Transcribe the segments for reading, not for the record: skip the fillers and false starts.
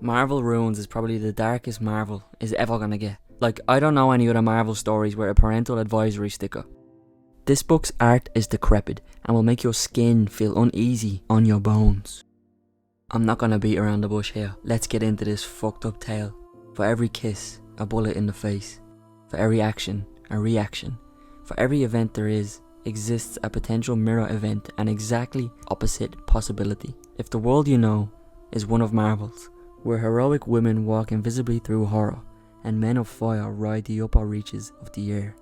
Marvel Ruins is probably the darkest Marvel is ever gonna get. Like, I don't know any other Marvel stories with a parental advisory sticker. This book's art is decrepit and will make your skin feel uneasy on your bones. I'm not gonna beat around the bush here. Let's get into this fucked up tale. For every kiss, a bullet in the face. For every action, a reaction. For every event there exists a potential mirror event, an exactly opposite possibility. If the world you know is one of Marvel's, where heroic women walk invisibly through horror and men of fire ride the upper reaches of the air,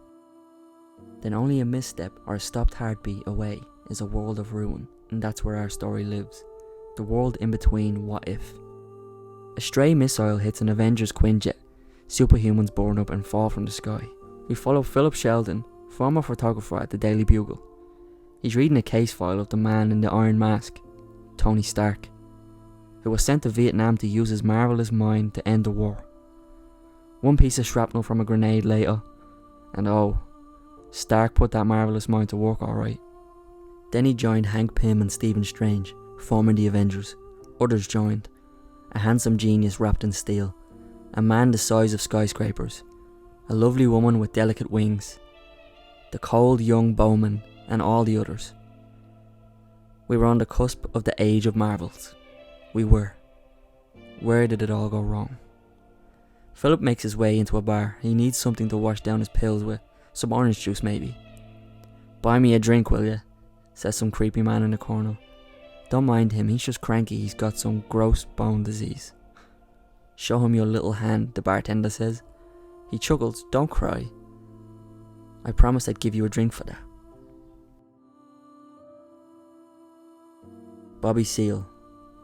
then only a misstep or a stopped heartbeat away is a world of ruin, and that's where our story lives. The world in between what if. A stray missile hits an Avengers Quinjet, superhumans burn up and fall from the sky. We follow Philip Sheldon, former photographer at the Daily Bugle. He's reading a case file of the man in the iron mask, Tony Stark, who was sent to Vietnam to use his marvellous mind to end the war. One piece of shrapnel from a grenade later, and oh, Stark put that marvellous mind to work alright. Then he joined Hank Pym and Stephen Strange, forming the Avengers. Others joined, a handsome genius wrapped in steel, a man the size of skyscrapers, a lovely woman with delicate wings, the cold young bowman, and all the others. We were on the cusp of the age of marvels. We were. Where did it all go wrong? Philip makes his way into a bar. He needs something to wash down his pills with. Some orange juice maybe. "Buy me a drink, will ya?" says some creepy man in the corner. Don't mind him, he's just cranky, he's got some gross bone disease. "Show him your little hand," the bartender says. He chuckles. "Don't cry. I promised I'd give you a drink for that." Bobby Seale,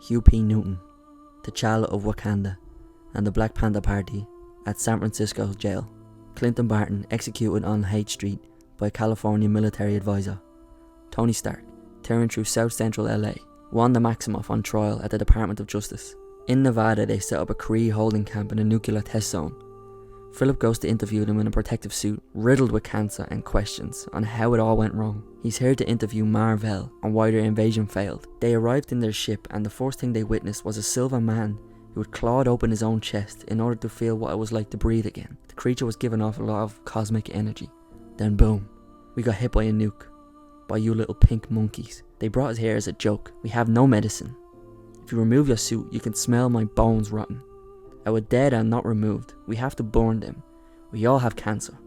Hugh P. Newton, T'Challa of Wakanda, and the Black Panther Party at San Francisco jail. Clinton Barton executed on Haight Street by a California military advisor. Tony Stark, tearing through South Central LA. Wanda Maximoff on trial at the Department of Justice. In Nevada, they set up a Kree holding camp in a nuclear test zone. Philip goes to interview them in a protective suit, riddled with cancer and questions on how it all went wrong. He's here to interview Mar-Vell on why their invasion failed. They arrived in their ship, and the first thing they witnessed was a silver man who had clawed open his own chest in order to feel what it was like to breathe again. The creature was giving off a lot of cosmic energy. Then boom, we got hit by a nuke. By you little pink monkeys. They brought us here as a joke. We have no medicine. If you remove your suit, you can smell my bones rotten. Our dead are not removed. We have to burn them. We all have cancer.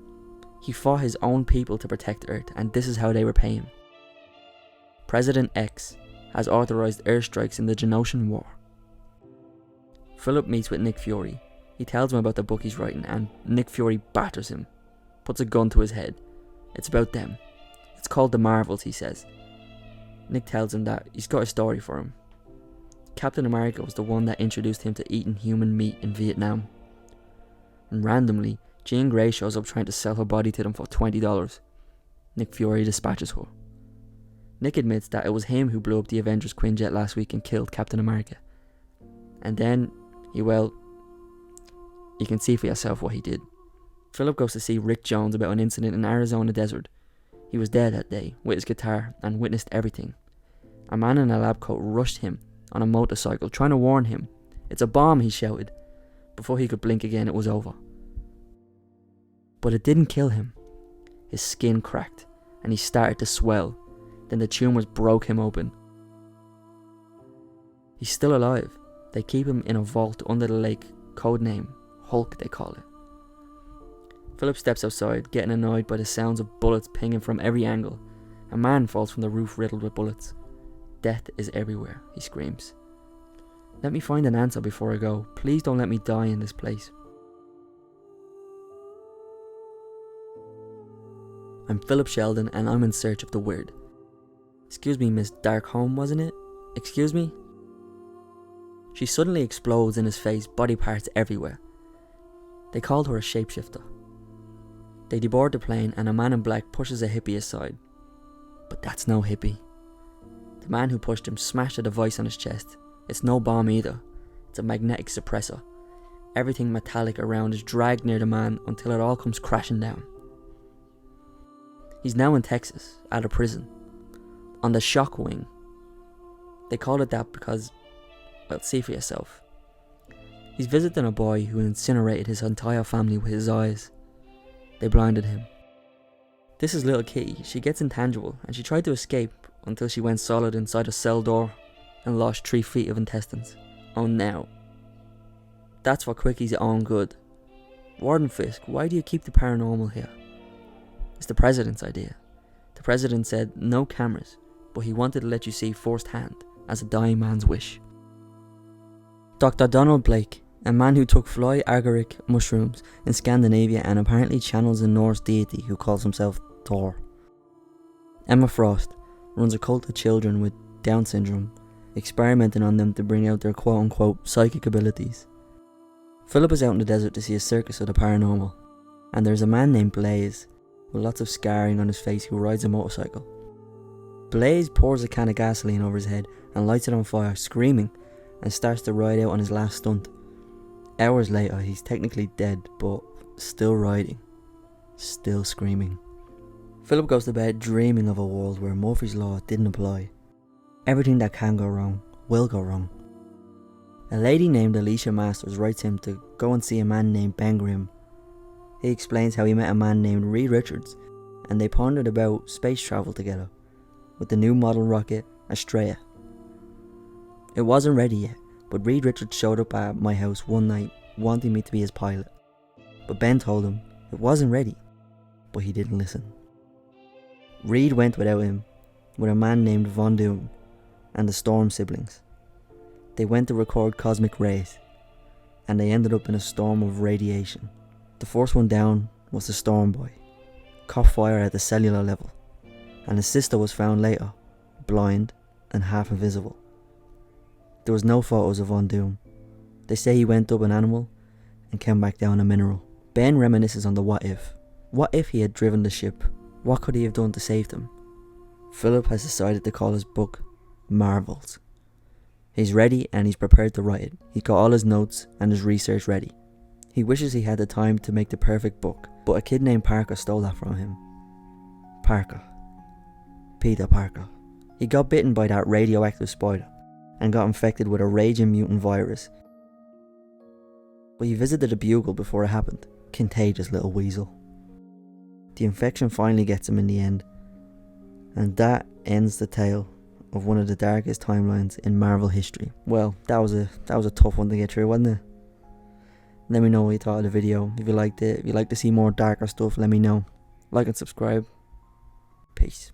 He fought his own people to protect Earth, and this is how they repay him. President X has authorized airstrikes in the Genoshan War. Philip meets with Nick Fury. He tells him about the book he's writing, and Nick Fury batters him, puts a gun to his head. It's about them. It's called The Marvels, he says. Nick tells him that he's got a story for him. Captain America was the one that introduced him to eating human meat in Vietnam. And randomly, Jean Grey shows up trying to sell her body to them for $20. Nick Fury dispatches her. Nick admits that it was him who blew up the Avengers Quinjet last week and killed Captain America. And then, you can see for yourself what he did. Philip goes to see Rick Jones about an incident in Arizona desert. He was there that day, with his guitar, and witnessed everything. A man in a lab coat rushed him on a motorcycle, trying to warn him. "It's a bomb," he shouted. Before he could blink again, it was over. But it didn't kill him. His skin cracked, and he started to swell. Then the tumours broke him open. He's still alive. They keep him in a vault under the lake, codename Hulk they call it. Philip steps outside, getting annoyed by the sounds of bullets pinging from every angle. A man falls from the roof riddled with bullets. "Death is everywhere," he screams. "Let me find an answer before I go. Please don't let me die in this place." I'm Philip Sheldon, and I'm in search of the weird. "Excuse me, Miss Darkholme, wasn't it? Excuse me?" She suddenly explodes in his face, body parts everywhere. They called her a shapeshifter. They deboard the plane, and a man in black pushes a hippie aside. But that's no hippie. The man who pushed him smashed a device on his chest. It's no bomb either. It's a magnetic suppressor. Everything metallic around is dragged near the man until it all comes crashing down. He's now in Texas, at a prison, on the shock wing. They call it that because, well, see for yourself. He's visiting a boy who incinerated his entire family with his eyes. They blinded him. This is little Kitty. She gets intangible and she tried to escape until she went solid inside a cell door and lost 3 feet of intestines. Oh no. That's for Quickie's own good. Warden Fisk, why do you keep the paranormal here? It's the president's idea. The president said no cameras, but he wanted to let you see firsthand as a dying man's wish. Dr. Donald Blake, a man who took fly agaric mushrooms in Scandinavia and apparently channels a Norse deity who calls himself Thor. Emma Frost runs a cult of children with Down syndrome, experimenting on them to bring out their quote-unquote psychic abilities. Philip is out in the desert to see a circus of the paranormal, and there's a man named Blaze with lots of scarring on his face who rides a motorcycle. Blaze pours a can of gasoline over his head and lights it on fire, screaming, and starts to ride out on his last stunt. Hours later, he's technically dead, but still riding, still screaming. Philip goes to bed dreaming of a world where Murphy's Law didn't apply. Everything that can go wrong will go wrong. A lady named Alicia Masters writes him to go and see a man named Ben Grimm. He explains how he met a man named Reed Richards, and they pondered about space travel together with the new model rocket Astrea. It wasn't ready yet, but Reed Richards showed up at my house one night wanting me to be his pilot. But Ben told him it wasn't ready, but he didn't listen. Reed went without him with a man named Von Doom and the Storm siblings. They went to record cosmic rays, and they ended up in a storm of radiation. The first one down was the Storm Boy, caught fire at the cellular level, and his sister was found later, blind and half invisible. There was no photos of Von Doom. They say he went up an animal and came back down a mineral. Ben reminisces on the what if. What if he had driven the ship? What could he have done to save them? Philip has decided to call his book Marvels. He's ready and he's prepared to write it. He's got all his notes and his research ready. He wishes he had the time to make the perfect book, but a kid named Parker stole that from him. Parker. Peter Parker. He got bitten by that radioactive spider and got infected with a raging mutant virus. But he visited a bugle before it happened. Contagious little weasel. The infection finally gets him in the end, and that ends the tale of one of the darkest timelines in Marvel history. Well, that was a tough one to get through, wasn't it? Let me know what you thought of the video. If you liked it, if you'd like to see more darker stuff, let me know. Like and subscribe. Peace.